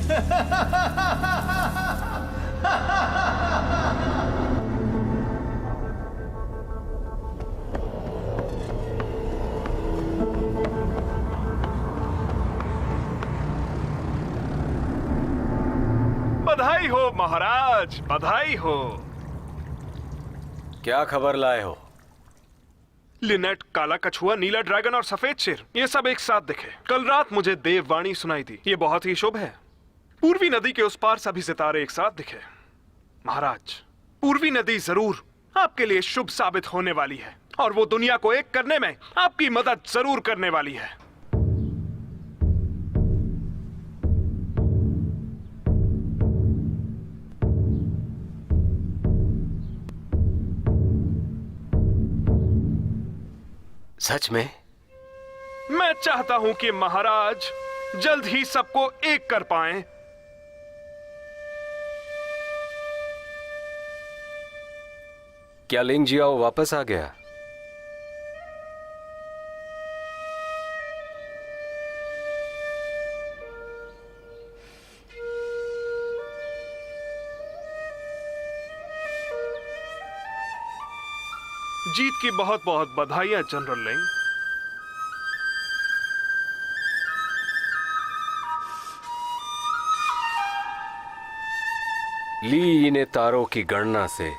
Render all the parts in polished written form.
बधाई हो महाराज, बधाई हो। क्या खबर लाए हो? लिनेट, काला कछुआ, नीला ड्रैगन और सफेद शेर, ये सब एक साथ दिखे। कल रात मुझे देववाणी सुनाई दी। ये बहुत ही शुभ है। पूर्वी नदी के उस पार सभी सितारे एक साथ दिखे। महाराज, पूर्वी नदी जरूर आपके लिए शुभ साबित होने वाली है और वो दुनिया को एक करने में आपकी मदद जरूर करने वाली है। सच में? मैं चाहता हूं कि महाराज जल्द ही सबको एक कर पाएं। क्या लिंग जियाओ वापस आ गया? जीत की बहुत बहुत बधाइयां जनरल लिंग। ली ने तारों की गणना से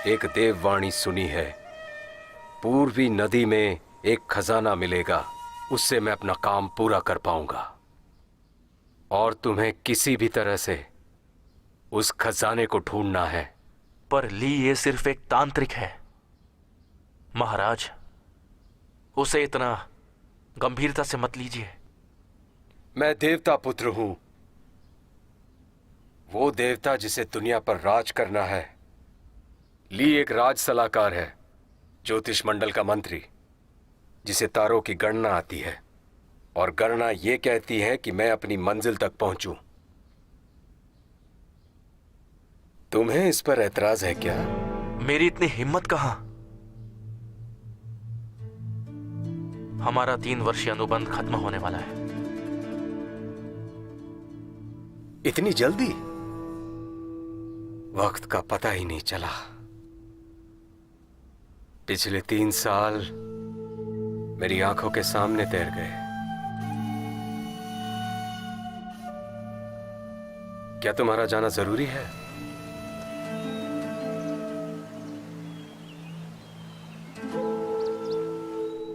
एक देववाणी सुनी है। पूर्वी नदी में एक खजाना मिलेगा, उससे मैं अपना काम पूरा कर पाऊंगा और तुम्हें किसी भी तरह से उस खजाने को ढूंढना है। पर ली ये सिर्फ एक तांत्रिक है महाराज, उसे इतना गंभीरता से मत लीजिए। मैं देवता पुत्र हूं, वो देवता जिसे दुनिया पर राज करना है। ली एक राज सलाहकार है, ज्योतिष मंडल का मंत्री, जिसे तारों की गणना आती है और गणना ये कहती है कि मैं अपनी मंजिल तक पहुंचूं। तुम्हें इस पर ऐतराज है क्या? मेरी इतनी हिम्मत कहां। हमारा 3 वर्षीय अनुबंध खत्म होने वाला है। इतनी जल्दी? वक्त का पता ही नहीं चला। पिछले 3 साल मेरी आंखों के सामने तैर गए। क्या तुम्हारा जाना जरूरी है?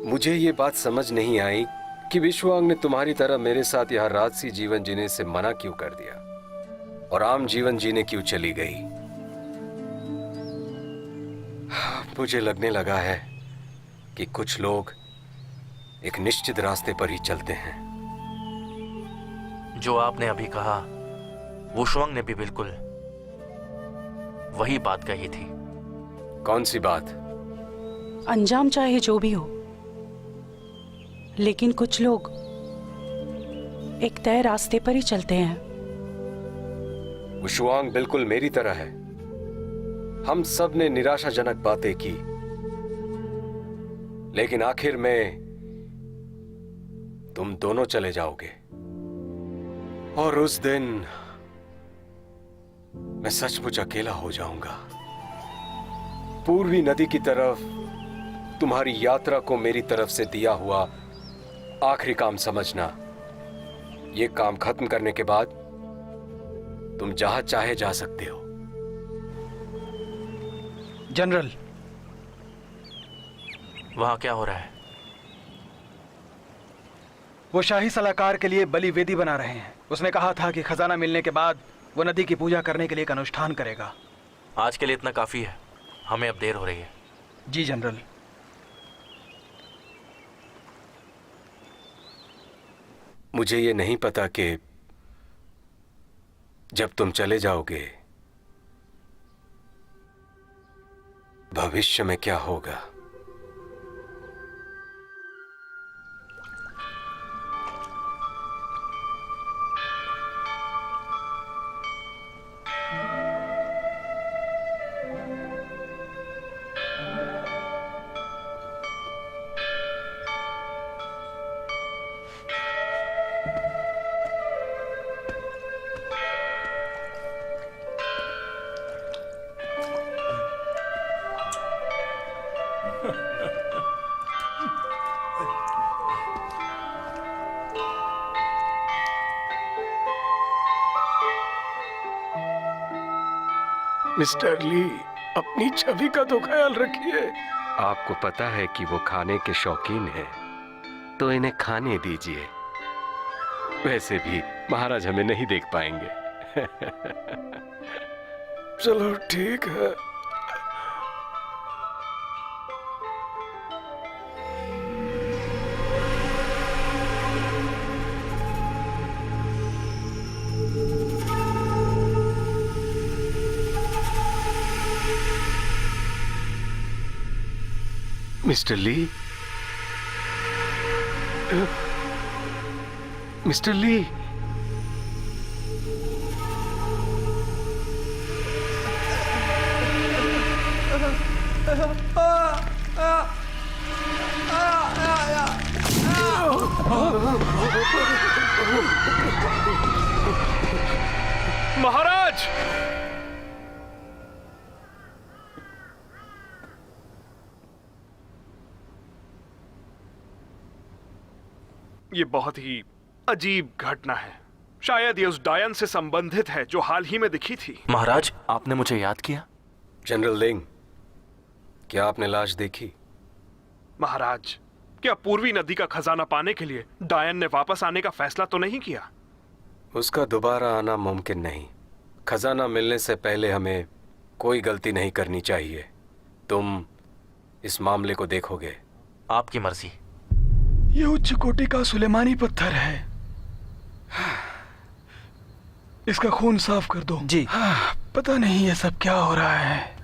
मुझे ये बात समझ नहीं आई कि विश्वांग ने तुम्हारी तरह मेरे साथ यहां राजसी जीवन जीने से मना क्यों कर दिया और आम जीवन जीने क्यों चली गई। मुझे लगने लगा है कि कुछ लोग एक निश्चित रास्ते पर ही चलते हैं। जो आपने अभी कहा, वुशुआंग ने भी बिल्कुल वही बात कही थी। कौन सी बात? अंजाम चाहे जो भी हो, लेकिन कुछ लोग एक तय रास्ते पर ही चलते हैं। वुशुआंग बिल्कुल मेरी तरह है। हम सब ने निराशाजनक बातें की, लेकिन आखिर में तुम दोनों चले जाओगे और उस दिन मैं सचमुच अकेला हो जाऊंगा। पूर्वी नदी की तरफ तुम्हारी यात्रा को मेरी तरफ से दिया हुआ आखिरी काम समझना। यह काम खत्म करने के बाद तुम जहां चाहे जा सकते हो। जनरल, वहां क्या हो रहा है? वो शाही सलाहकार के लिए बलि वेदी बना रहे हैं। उसने कहा था कि खजाना मिलने के बाद वो नदी की पूजा करने के लिए एक अनुष्ठान करेगा। आज के लिए इतना काफी है, हमें अब देर हो रही है। जी जनरल। मुझे ये नहीं पता कि जब तुम चले जाओगे भविष्य में क्या होगा। मिस्टर ली, अपनी छवि का तो ख्याल रखिए। आपको पता है कि वो खाने के शौकीन हैं, तो इन्हें खाने दीजिए। वैसे भी महाराज हमें नहीं देख पाएंगे। चलो ठीक है। मिस्टर ली, मिस्टर ली, महाराज! ये बहुत ही अजीब घटना है। शायद ये उस डायन से संबंधित है जो हाल ही में दिखी थी। महाराज, आपने मुझे याद किया? जनरल लिंग, क्या आपने लाश देखी? महाराज, क्या पूर्वी नदी का खजाना पाने के लिए डायन ने वापस आने का फैसला तो नहीं किया? उसका दोबारा आना मुमकिन नहीं। खजाना मिलने से पहले हमें कोई गलती नहीं करनी चाहिए। तुम इस मामले को देखोगे? आपकी मर्जी। ये उच्च कोटि का सुलेमानी पत्थर है। इसका खून साफ कर दो। जी। पता नहीं ये सब क्या हो रहा है।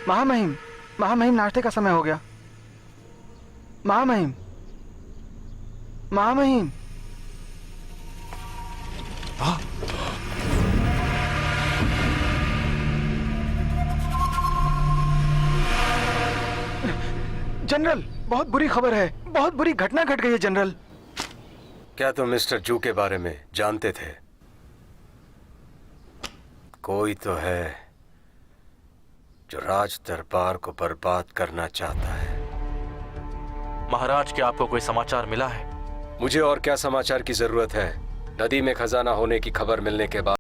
महामहिम, महामहिम, नाश्ते का समय हो गया। महामहिम, महामहिम। जनरल, बहुत बुरी खबर है। बहुत बुरी घटना घट गई है जनरल। क्या तुम मिस्टर जू के बारे में जानते थे? कोई तो है जो राज दरबार को बर्बाद करना चाहता है। महाराज, क्या आपको कोई समाचार मिला है? मुझे और क्या समाचार की जरूरत है? नदी में खजाना होने की खबर मिलने के बाद